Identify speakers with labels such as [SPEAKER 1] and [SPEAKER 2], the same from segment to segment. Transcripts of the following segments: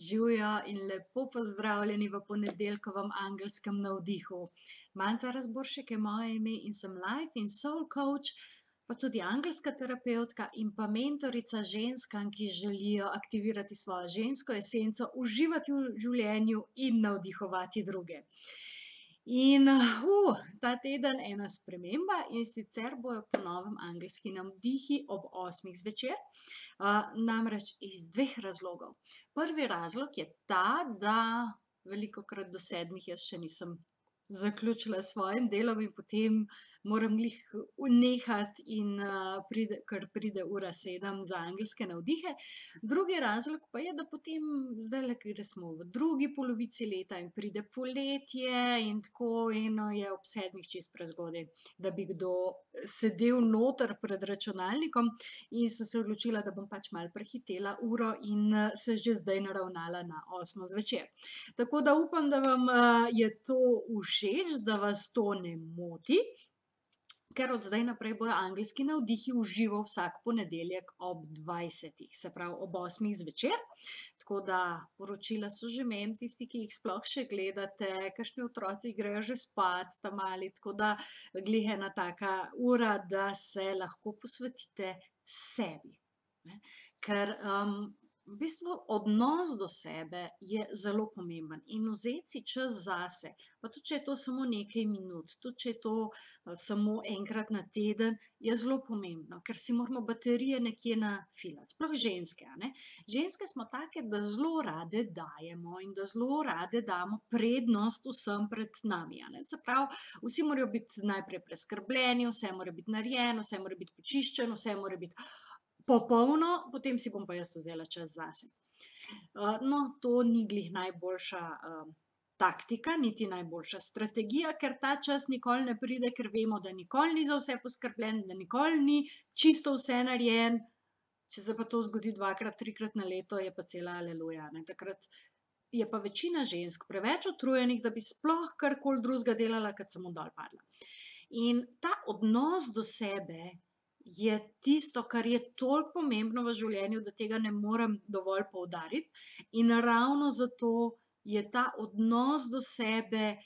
[SPEAKER 1] Živjo in lepo pozdravljeni v ponedeljkovem angelskem navdihu. Manca Razboršek je moje ime in sem life in soul coach, pa tudi angelska terapevtka in pa mentorica ženskam, ki želijo aktivirati svojo žensko esenco, uživati v življenju in navdihovati druge. In ta teden ena sprememba, in sicer bojo po novem angelski navdihi ob 8 zvečer, namreč iz dveh razlogov. Prvi razlog je ta, da velikokrat do 7 jaz še nisem zaključila s svojim delom in potem moram glih nehati in ker pride ura 7 za angelske navdihe. Drugi razlog pa je, da potem zdajle, ker smo v drugi polovici leta in pride poletje in tako, in je ob 7 čisto prezgodaj, da bi kdo sedel noter pred računalnikom, in sem se odločila, da bom pač malo prehitela uro in se že zdaj naravnala na 8 zvečer. Tako da upam, da vam je to všeč, da vas to ne moti, ker od zdaj naprej bojo angelski navdihi v živo vsak ponedeljek ob 20, se pravi ob 8 zvečer. Tako da poročila so že meni, tisti, ki jih sploh še gledate, kakšni otroci grejo že spat, ta mali, tako da glih ena taka ura, da se lahko posvetite sebi, ne. Ker v bistvu odnos do sebe je zelo pomemben in vzeti si čas zase, pa tudi če je to samo nekaj minut, tudi če je to samo enkrat na teden, je zelo pomembno, ker si moramo baterije nekje nafilati, sploh ženske, a ne. Ženske smo take, da zelo rade dajemo in da zelo rade damo prednost vsem pred nami, a ne. Se pravi, vsi morajo biti najprej preskrbljeni, vse mora biti narejeno, vse mora biti počiščeno, vse mora biti popolno, potem si bom pa jaz vzela čas zase. No, to ni glih najboljša taktika, niti najboljša strategija, ker ta čas nikoli ne pride, ker vemo, da nikoli ni za vse poskrbljeno, da nikoli ni čisto vse narejeno. Če se pa to zgodi dvakrat, trikrat na leto, je pa cela aleluja, ne. Takrat je pa večina žensk preveč utrujenih, da bi sploh karkoli drugega delala, kot samo dol padla. In ta odnos do sebe je tisto, kar je toliko pomembno v življenju, da tega ne morem dovolj poudariti, in ravno zato je ta odnos do sebe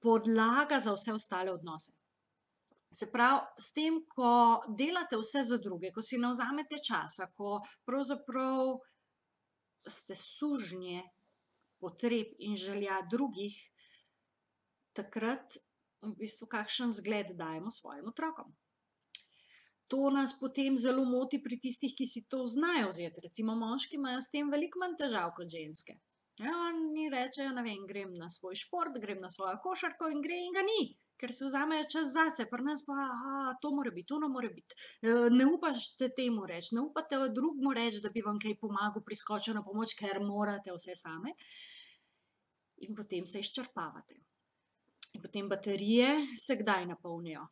[SPEAKER 1] podlaga za vse ostale odnose. Se pravi, s tem, ko delate vse za druge, ko si ne vzamete časa, ko pravzaprav ste sužnje potreb in želja drugih, takrat v bistvu kakšen zgled dajemo svojim otrokom. To nas potem zelo moti pri tistih, ki si to znajo vzeti. Recimo moški imajo s tem veliko manj težav kot ženske. Oni rečejo, ne vem, grem na svoj šport, grem na svojo košarko, in gre in ga ni, ker si vzamejo čas zase. Pri nas pa, to mora biti, ono mora biti. Ne upate temu reči, ne upate drugemu reči, da bi vam kaj pomagal, priskočil na pomoč, ker morate vse same. In potem se izčrpavate. In potem baterije se kdaj napolnijo?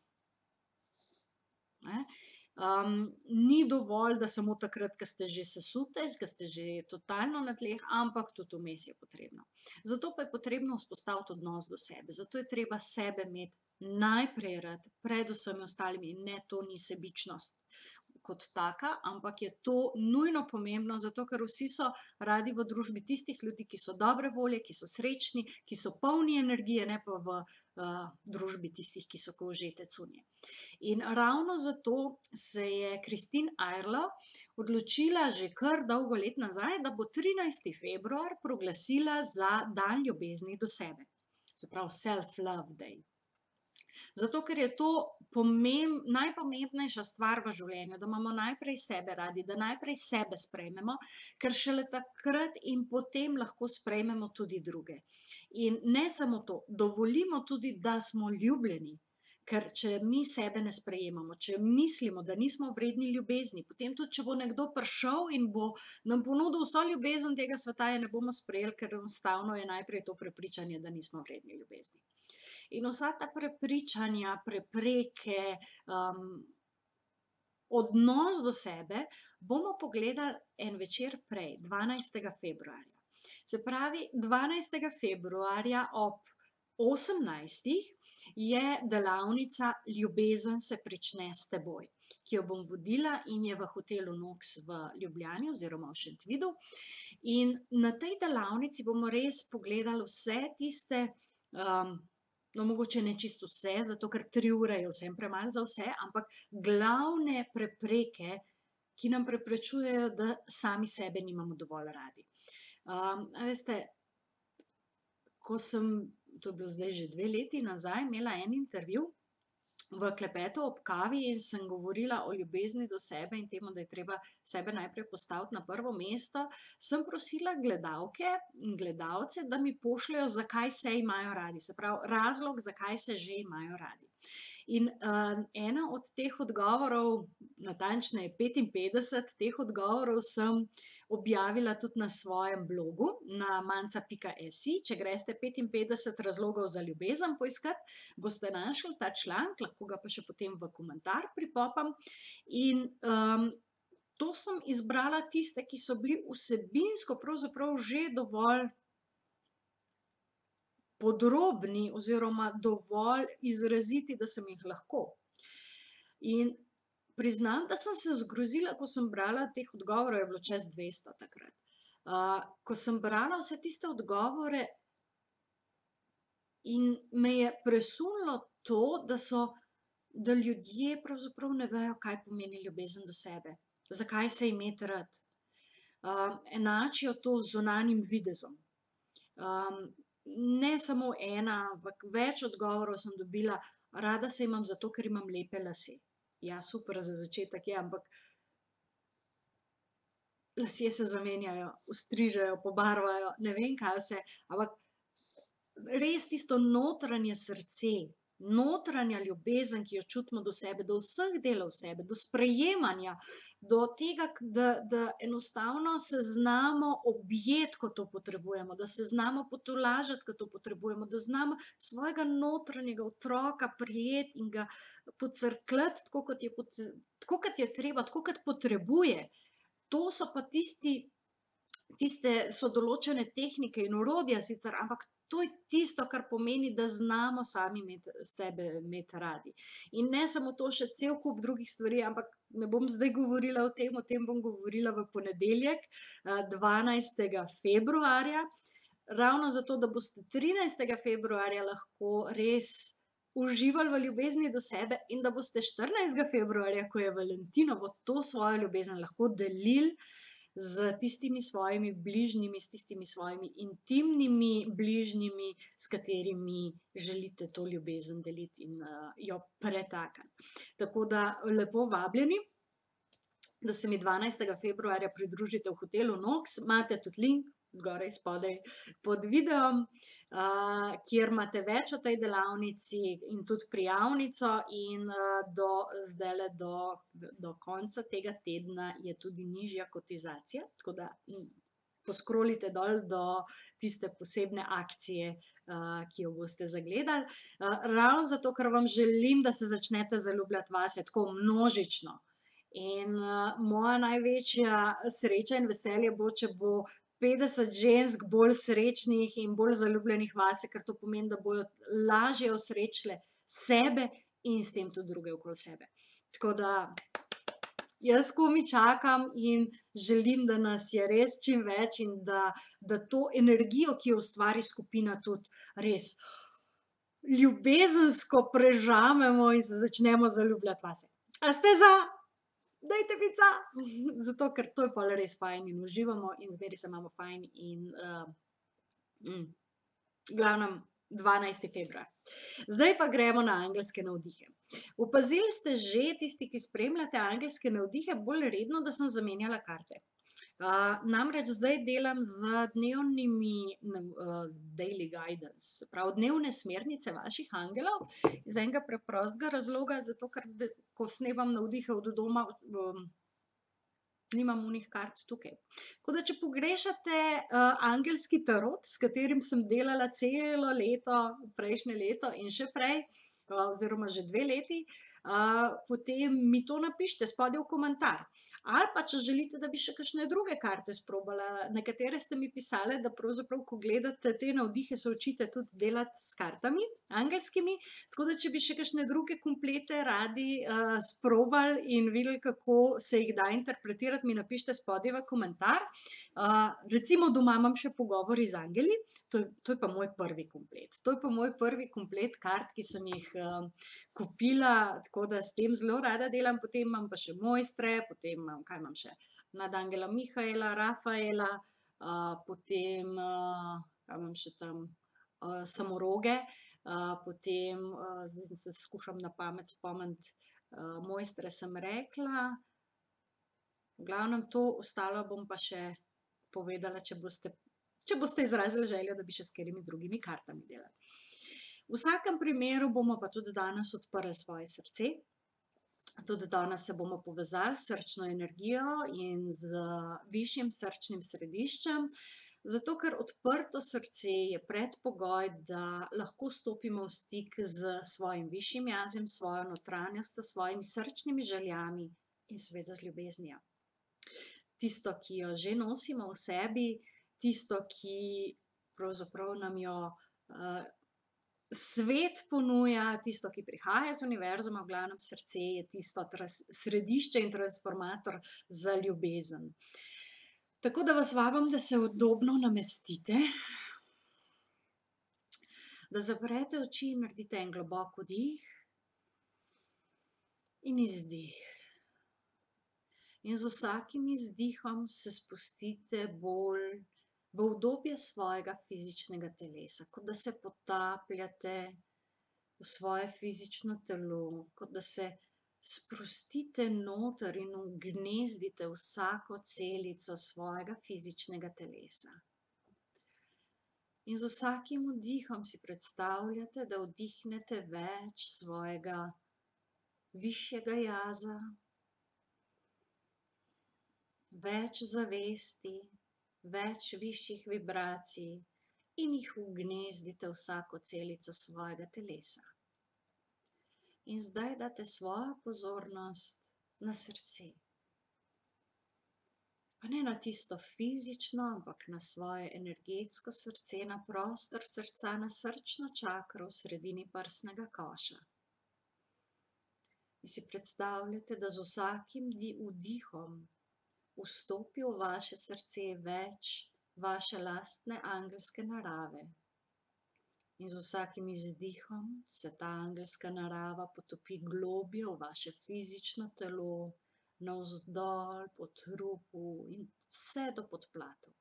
[SPEAKER 1] Ni dovolj, da samo takrat, ko ste že sesute, ko ste že totalno na tleh, ampak tudi vmes je potrebno. Zato pa je potrebno vzpostaviti odnos do sebe. Zato je treba sebe imeti najprej rad, pred vsemi ostalimi, in ne, to ni sebičnost kot taka, ampak je to nujno pomembno, zato ker vsi so radi v družbi tistih ljudi, ki so dobre volje, ki so srečni, ki so polni energije, ne pa v družbi tistih, ki so ko užete cunje. In ravno zato se je Christine Eirlo odločila že kar dolgo let nazaj, da bo 13. februar proglasila za dan ljubezni do sebe. Se pravi self-love day. Zato, ker je to najpomembnejša stvar v življenju, da imamo najprej sebe radi, da najprej sebe sprejmemo, ker šele takrat in potem lahko sprejmemo tudi druge. In ne samo to, dovolimo tudi, da smo ljubljeni, ker če mi sebe ne sprejemamo, če mislimo, da nismo vredni ljubezni, potem tudi, če bo nekdo prišel in bo nam ponudil vso ljubezen tega sveta, je ne bomo sprejeli, ker enostavno je najprej to prepričanje, da nismo vredni ljubezni. In vsa ta prepričanja, prepreke, odnos do sebe bomo pogledali en večer prej, 12. februarja. Se pravi, 12. februarja ob 18. je delavnica Ljubezen se prične s teboj, ki jo bom vodila in je v hotelu Nox v Ljubljani oziroma v Šentvidu. In na tej delavnici bomo res pogledali vse tiste, no mogoče ne čisto vse, zato ker 3 ure je vsem premalo za vse, ampak glavne prepreke, ki nam preprečujejo, da sami sebe nimamo dovolj radi. A veste, ko sem, to je bilo zdaj že 2 leti nazaj, imela en intervju v klepetu ob kavi in sem govorila o ljubezni do sebe in temu, da je treba sebe najprej postaviti na prvo mesto, sem prosila gledalke in gledalce, da mi pošljejo, zakaj se imajo radi. Se pravi, razlog, zakaj se že imajo radi. In ena od teh odgovorov, natančneje 55 teh odgovorov sem objavila tudi na svojem blogu na manca.si. Če greste 55 razlogov za ljubezen poiskat, boste našli ta članek, lahko ga pa še potem v komentar pripopam. In to sem izbrala tiste, ki so bili vsebinsko pravzaprav že dovolj podrobni oziroma dovolj izraziti, da sem jih lahko. In priznam, da sem se zgrozila, ko sem brala teh odgovorov, je bilo čez 200 takrat. Ko sem brala vse tiste odgovore in me je presunilo to, da ljudje pravzaprav ne vejo, kaj pomeni ljubezen do sebe. Zakaj se imeti rad. Enačijo to z zunanjim videzom. Ne samo ena, ampak več odgovorov sem dobila, rada se imam zato, ker imam lepe lase. Ja, super za začetek je, ampak lasje se zamenjajo, ostrižejo, pobarvajo, ne vem kaj vse, ampak res tisto notranje srce, notranja ljubezen, ki jo čutimo do sebe, do vseh delov sebe, do sprejemanja, do tega, da enostavno se znamo objeti, ko to potrebujemo, da se znamo potolažiti, ko to potrebujemo, da znamo svojega notranjega otroka prijeti in ga pocrkljati, tako kot je treba, tako kot potrebuje. To so pa tiste so določene tehnike in orodja sicer, ampak to je tisto, kar pomeni, da znamo sami sebe imeti radi. In ne samo to, še cel kup drugih stvari, ampak ne bom zdaj govorila o tem bom govorila v ponedeljek, 12. februarja, ravno zato, da boste 13. februarja lahko res uživali v ljubezni do sebe in da boste 14. februarja, ko je Valentinovo, to svojo ljubezen lahko delili z tistimi svojimi bližnjimi, s tistimi svojimi intimnimi bližnjimi, s katerimi želite to ljubezen deliti in jo pretakati. Tako da lepo vabljeni, da se mi 12. februarja pridružite v hotelu Nox. Imate tudi link zgoraj spodaj pod videom, kjer imate več o tej delavnici in tudi prijavnico in do konca tega tedna je tudi nižja kotizacija, tako da poskrolite dol do tiste posebne akcije, ki jo boste zagledali. Ravno zato, ker vam želim, da se začnete zaljubljati vase tako množično. In moja največja sreča in veselje bo, če bo 50 žensk bolj srečnih in bolj zaljubljenih vase, ker to pomeni, da bojo lažje osrečile sebe in s tem tudi druge okoli sebe. Tako da jaz komaj čakam in želim, da nas je res čim več in da to energijo, ki jo ustvari skupina, tudi res ljubezensko prežamemo in se začnemo zaljubljati vase. A ste za? Dajte pica, zato ker to je pa res fajn in uživamo in zmeri se imamo fajn in glavnem 12. februar. Zdaj pa gremo na angelske navdihe. Opazili ste že, tisti, ki spremljate angelske navdihe, bolj redno, da sem zamenjala karte. Namreč zdaj delam z dnevnimi daily guidance, prav dnevne smernice vaših angelov, iz enega preprostega razloga, zato ker ko snemam navdihe od doma, nimam onih kart tukaj. Tako da, če pogrešate angelski tarot, s katerim sem delala celo leto, prejšnje leto in še prej, oziroma že 2 leti, potem mi to napišite spodaj v komentar. Ali pa, če želite, da bi še kakšne druge karte sprobala, na katere ste mi pisale, da pravzaprav, ko gledate te navdihe, se učite tudi delati s kartami angelskimi. Tako da, če bi še kakšne druge komplete radi sprobali in videli, kako se jih da interpretirati, mi napišite spodaj v komentar. Recimo doma imam še pogovori z angeli, to je pa moj prvi komplet. To je pa moj prvi komplet kart, ki sem jih kupila, tako da s tem zelo rada delam. Potem imam pa še mojstre, potem imam, kaj imam še, nadangela Mihaela, Rafaela, potem, kaj imam še tam, samoroge, potem, zdaj se skušam na pamet spomniti, mojstre sem rekla, v glavnem to, ostalo bom pa še povedala, če boste izrazili željo, da bi še s katerimi drugimi kartami delali. V vsakem primeru bomo pa tudi danes odprli svoje srce. Tudi danes se bomo povezali s srčno energijo in z višjim srčnim središčem, zato ker odprto srce je predpogoj, da lahko stopimo v stik s svojim višjim jazem, svojo notranjostjo, svojimi srčnimi željami in seveda z ljubeznijo. Tisto, ki jo že nosimo v sebi, tisto, ki pravzaprav nam jo svet ponuja, tisto, ki prihaja iz univerzuma, v glavnem srce je tisto središče in transformator za ljubezen. Tako da vas vabim, da se udobno namestite, da zaprete oči in naredite en globok vdih in izdih. In z vsakim izdihom se spustite bolj v udobje svojega fizičnega telesa, kot da se potapljate v svoje fizično telo, kot da se sprostite noter in ugnezdite vsako celico svojega fizičnega telesa. In z vsakim vdihom si predstavljate, da vdihnete več svojega višjega jaza, več zavesti, več višjih vibracij in jih vgnezdite v vsako celico svojega telesa. In zdaj date svojo pozornost na srce. Pa ne na tisto fizično, ampak na svoje energetsko srce, na prostor srca, na srčno čakro v sredini prsnega koša. In si predstavljate, da z vsakim vdihom vstopi v vaše srce več vaše lastne angelske narave. In z vsakim izdihom se ta angelska narava potopi globlje v vaše fizično telo, navzdol po trupu in vse do podplatov.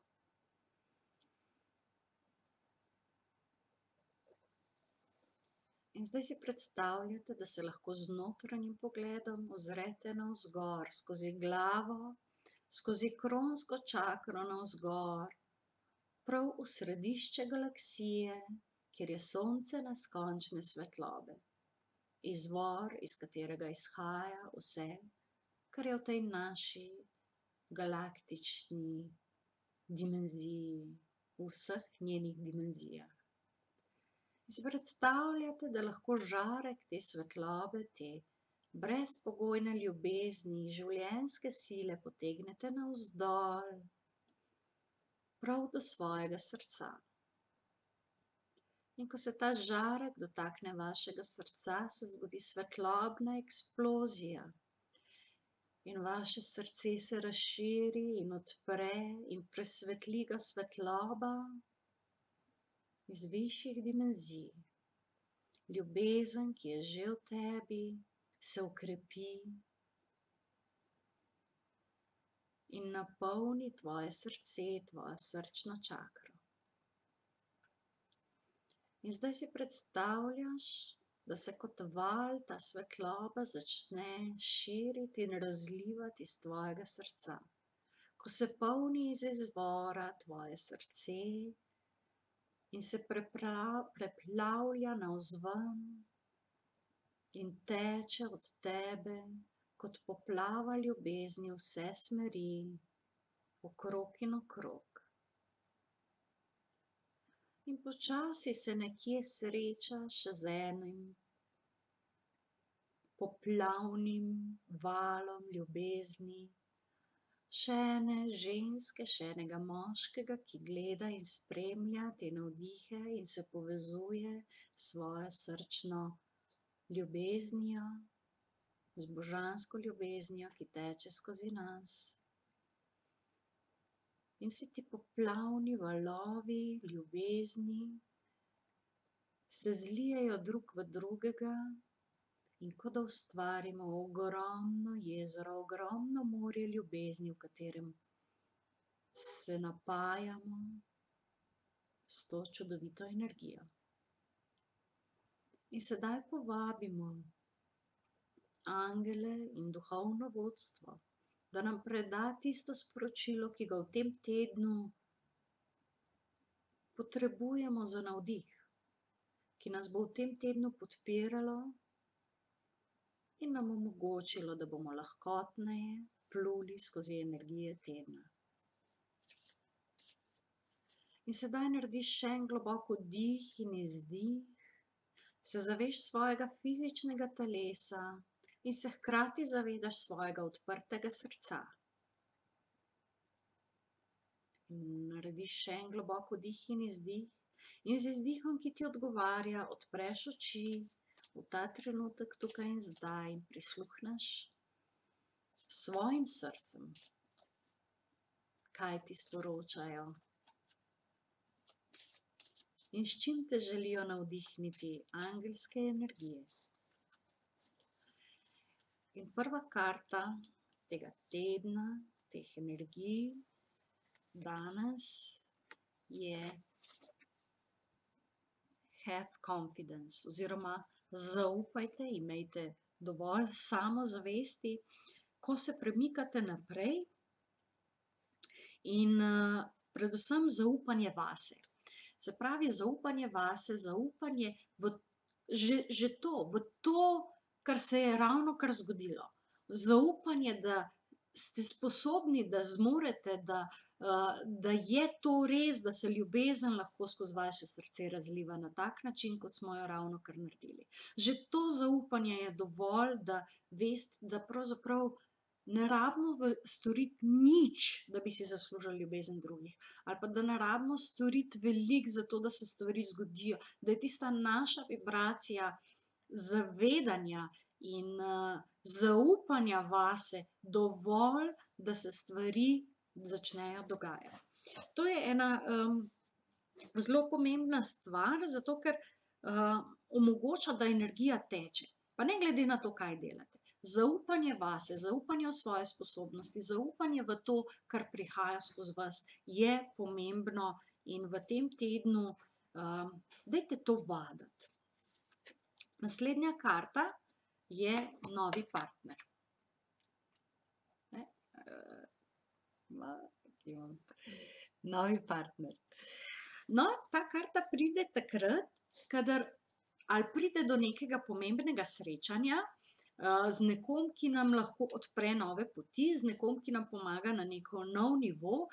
[SPEAKER 1] In zdaj si predstavljate, da se lahko z notranjim pogledom ozrete navzgor, skozi glavo, skozi kronsko čakro navzgor, prav v središče galaksije, kjer je sonce neskončne svetlobe. Izvor, iz katerega izhaja vse, kar je v tej naši galaktični dimenziji, v vseh njenih dimenzijah. Si predstavljate, da lahko žarek te svetlobe, te brezpogojne ljubezni, življenjske sile potegnete navzdol, prav do svojega srca. In ko se ta žarek dotakne vašega srca, se zgodi svetlobna eksplozija. In vaše srce se razširi in odpre in presvetli ga svetloba iz višjih dimenzij. Ljubezen, ki je že v tebi, se ukrepi in napolni tvoje srce, tvojo srčno čakro. In zdaj si predstavljaš, da se kot val ta svetloba začne širiti in razlivati iz tvojega srca. Ko se polni iz izvora tvoje srce in se preplavlja navzven in teče od tebe kot poplava ljubezni v vse smeri, okrog in okrog. In počasi se nekje srečaš z enim poplavnim valom ljubezni, še ene ženske, še enega moškega, ki gleda in spremlja te navdihe in se povezuje s svojo srčno ljubeznijo, z božansko ljubeznijo, ki teče skozi nas. In vsi ti poplavni valovi ljubezni se zlijejo drug v drugega in kot da ustvarimo ogromno jezero, ogromno morje ljubezni, v katerem se napajamo s to čudovito energijo. In sedaj povabimo angele in duhovno vodstvo, da nam preda tisto sporočilo, ki ga v tem tednu potrebujemo za navdih, ki nas bo v tem tednu podpiralo in nam omogočilo, da bomo lahkotneje pluli skozi energije tedna. In sedaj narediš še en globok vdih in izdih, se zaveš svojega fizičnega telesa in se hkrati zavedaš svojega odprtega srca. In narediš še en globok vdih in izdih in z izdihom, ki ti odgovarja, odpreš oči v ta trenutek tukaj in zdaj in prisluhneš svojim srcem, kaj ti sporočajo in s čim te želijo navdihniti angelske energije. In prva karta tega tedna, teh energij danes je have confidence oziroma zaupajte, imejte dovolj samozavesti, ko se premikate naprej in predvsem zaupanje vase. Se pravi, zaupanje vase, zaupanje v že to, kar se je ravnokar zgodilo. Zaupanje, da ste sposobni, da zmorete, da je to res, da se ljubezen lahko skozi vaše srce razliva na tak način, kot smo jo ravnokar naredili. Že to zaupanje je dovolj, da veste, da pravzaprav ne rabimo storiti nič, da bi si zaslužili ljubezen drugih. Ali pa da ne rabimo storiti veliko za to, da se stvari zgodijo. Da je tista naša vibracija zavedanja in zaupanja vase dovolj, da se stvari začnejo dogajati. To je ena zelo pomembna stvar, zato ker omogoča, da energija teče. Pa ne glede na to, kaj delate. Zaupanje vase, zaupanje v svoje sposobnosti, zaupanje v to, kar prihaja skozi vas, je pomembno in v tem tednu dajte to vaditi. Naslednja karta je novi partner. Novi partner. No, ta karta pride takrat, kadar ali pride do nekega pomembnega srečanja z nekom, ki nam lahko odpre nove poti, z nekom, ki nam pomaga na neko nov nivo,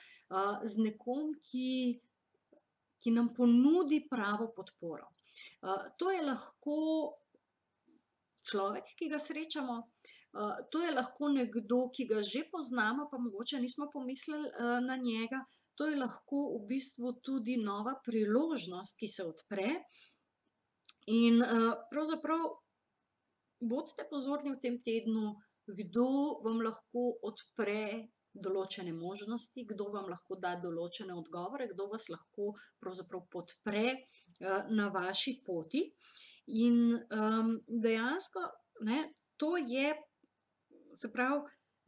[SPEAKER 1] z nekom, ki nam ponudi pravo podporo. To je lahko človek, ki ga srečamo, to je lahko nekdo, ki ga že poznamo, pa mogoče nismo pomislili na njega, to je lahko v bistvu tudi nova priložnost, ki se odpre in pravzaprav bodite pozorni v tem tednu, kdo vam lahko odpre določene možnosti, kdo vam lahko da določene odgovore, kdo vas lahko pravzaprav podpre na vaši poti. In dejansko, to je, se pravi,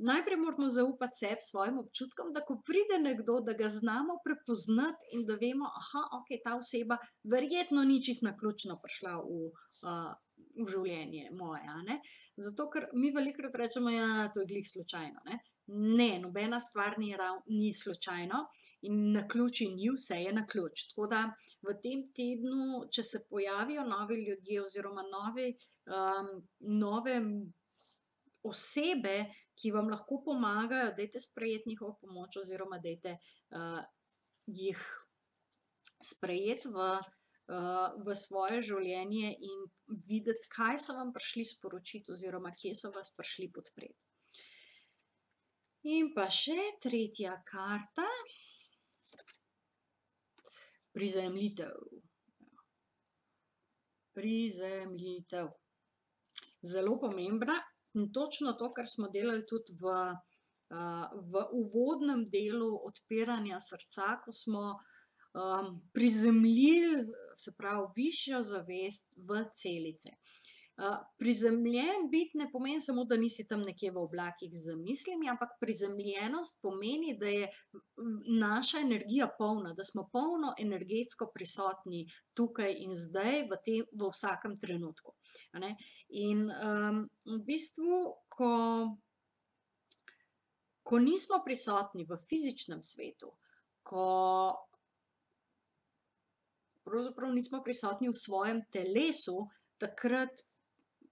[SPEAKER 1] najprej moramo zaupati sebi, svojim občutkom, da ko pride nekdo, da ga znamo prepoznati in da vemo, okej, ta oseba verjetno ni čisto naključno prišla v življenje moje, zato ker mi velikokrat rečemo, ja, to je glih slučajno, ne, nobena stvar ni slučajno in naključij ni, vse je naključ. Tako da v tem tednu, če se pojavijo novi ljudje oziroma nove osebe, ki vam lahko pomagajo, dajte sprejeti njihovo pomoč oziroma dajte jih sprejeti v v svoje življenje in videti, kaj so vam prišli sporočiti oziroma kje so vas prišli podpreti. In pa še tretja karta. Prizemljitev. Prizemljitev. Zelo pomembna in točno to, kar smo delali tudi v uvodnem delu odpiranja srca, ko smo prizemljili, se pravi, višjo zavest v celice. Prizemljen biti ne pomeni samo, da nisi tam nekje v oblakih z mislimi, ampak prizemljenost pomeni, da je naša energija polna, da smo polno energetsko prisotni tukaj in zdaj v vsakem trenutku. In v bistvu, ko nismo prisotni v fizičnem svetu, ko pravzaprav nismo prisotni v svojem telesu, takrat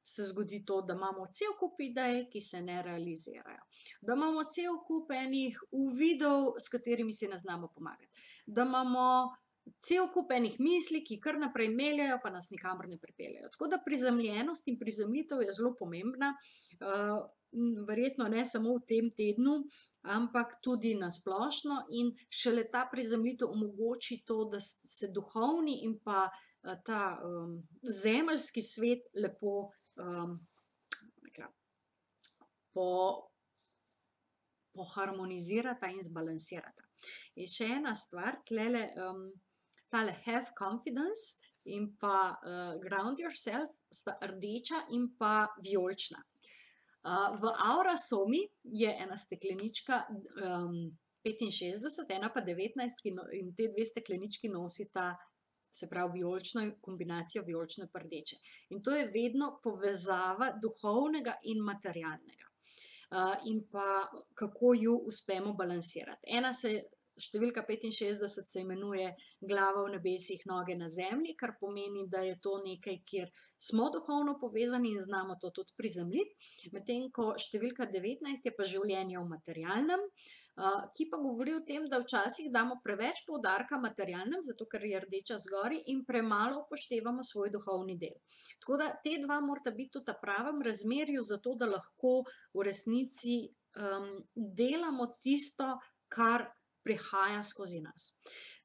[SPEAKER 1] se zgodi to, da imamo cel kup idej, ki se ne realizirajo. Da imamo cel kup enih uvidov, s katerimi si ne znamo pomagati. Da imamo cel kup enih misli, ki kar naprej meljejo, pa nas nikamor ne pripeljejo. Tako da prizemljenost in prizemljitev je zelo pomembna. Verjetno ne samo v tem tednu, ampak tudi na splošno, in šele ta prizemljitev omogoči to, da se duhovni in pa ta zemeljski svet lepo poharmonizirata in zbalansirata. In še ena stvar, tale have confidence in pa ground yourself sta rdeča in pa vijolična. V Aurasomi je ena steklenička 65, ena pa 19, in te dve steklenički nosita, se pravi, kombinacijo vijolično in rdeče. In to je vedno povezava duhovnega in materialnega. In pa kako ju uspemo balansirati. Številka 65 se imenuje glava v nebesih, noge na zemlji, kar pomeni, da je to nekaj, kjer smo duhovno povezani in znamo to tudi prizemljiti. Medtem ko številka 19 je pa življenje v materialnem, ki pa govori o tem, da včasih damo preveč poudarka materialnem, zato ker je rdeča zgori, in premalo upoštevamo svoj duhovni del. Tako da te dva morata biti v pravem razmerju, zato da lahko v resnici delamo tisto, kar prihaja skozi nas.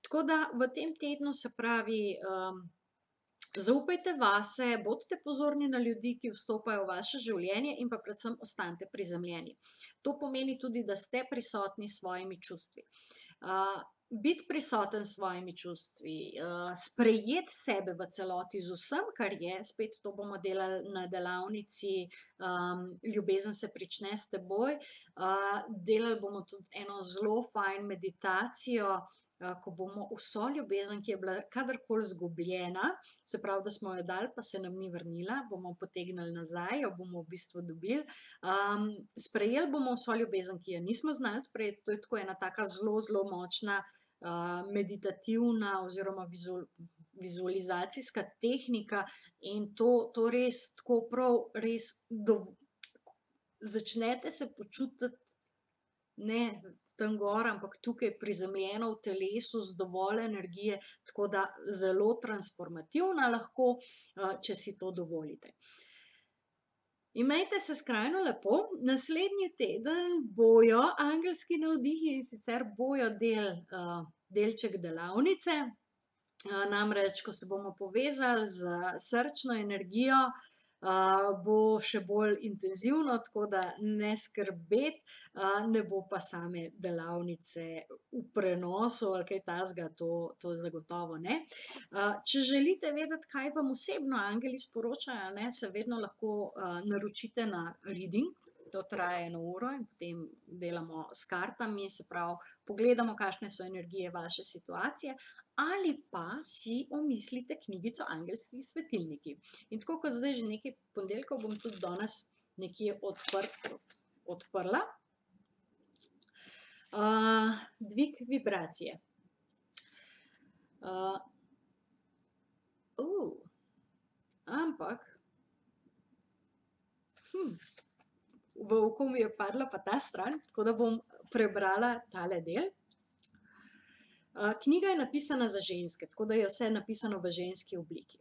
[SPEAKER 1] Tako da v tem tednu, se pravi, zaupajte vase, bodite pozorni na ljudi, ki vstopajo v vaše življenje, in pa predvsem ostanite prizemljeni. To pomeni tudi, da ste prisotni s svojimi čustvi. Biti prisoten s svojimi čustvi, sprejeti sebe v celoti z vsem, kar je, spet to bomo delali na delavnici Ljubezen se prične s teboj. Delali bomo tudi eno zelo fajn meditacijo, ko bomo vso ljubezen, ki je bila kadarkoli izgubljena, se pravi, da smo jo dali, pa se nam ni vrnila, bomo potegnili nazaj, jo bomo v bistvu dobili. Sprejeli bomo vso ljubezen, ki jo nismo znali sprejeti. To je tako ena taka zelo, zelo močna meditativna oziroma vizualizacijska tehnika, in to res tako prav, res začnete se počutiti ne tam gor, ampak tukaj prizemljeno v telesu z dovolj energije, tako da zelo transformativna lahko, če si to dovolite. Imejte se skrajno lepo. Naslednji teden bojo angelski navdihi, in sicer bojo delček delavnice. Namreč, ko se bomo povezali z srčno energijo, bo še bolj intenzivno, tako da ne skrbeti, ne bo pa same delavnice v prenosu ali kaj takega, to zagotovo ne. Če želite vedeti, kaj vam osebno angeli sporočajo, se vedno lahko naročite na reading. To traja 1 uro in potem delamo s kartami, se pravi, pogledamo, kakšne so energije vaše situacije, ali pa si omislite knjigico Angelski svetilniki. In tako kot zdaj že nekaj ponedeljkov, bom tudi danes nekje odprla. Dvig vibracije. Ampak v oko mi je padla pa ta stran, tako da bom prebrala tale del. Knjiga je napisana za ženske, tako da je vse napisano v ženski obliki.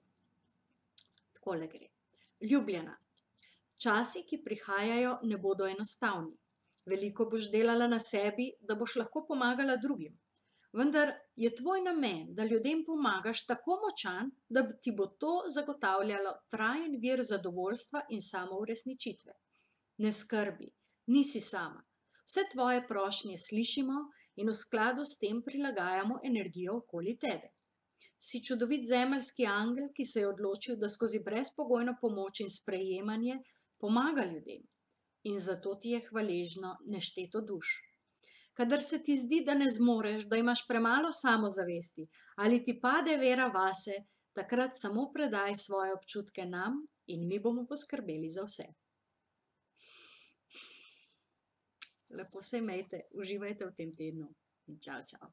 [SPEAKER 1] Takole gre. Ljubljena. Časi, ki prihajajo, ne bodo enostavni. Veliko boš delala na sebi, da boš lahko pomagala drugim. Vendar je tvoj namen, da ljudem pomagaš, tako močan, da ti bo to zagotavljalo trajen vir zadovoljstva in samouresničitve. Ne skrbi, nisi sama. Vse tvoje prošnje slišimo in v skladu s tem prilagajamo energijo okoli tebe. Si čudovit zemeljski angel, ki se je odločil, da skozi brezpogojno pomoč in sprejemanje pomaga ljudem. In zato ti je hvaležno nešteto duš. Kadar se ti zdi, da ne zmoreš, da imaš premalo samozavesti ali ti pade vera vase, takrat samo predaj svoje občutke nam in mi bomo poskrbeli za vse. Lepo se imejte, uživajte v tem tednu in čau, čau.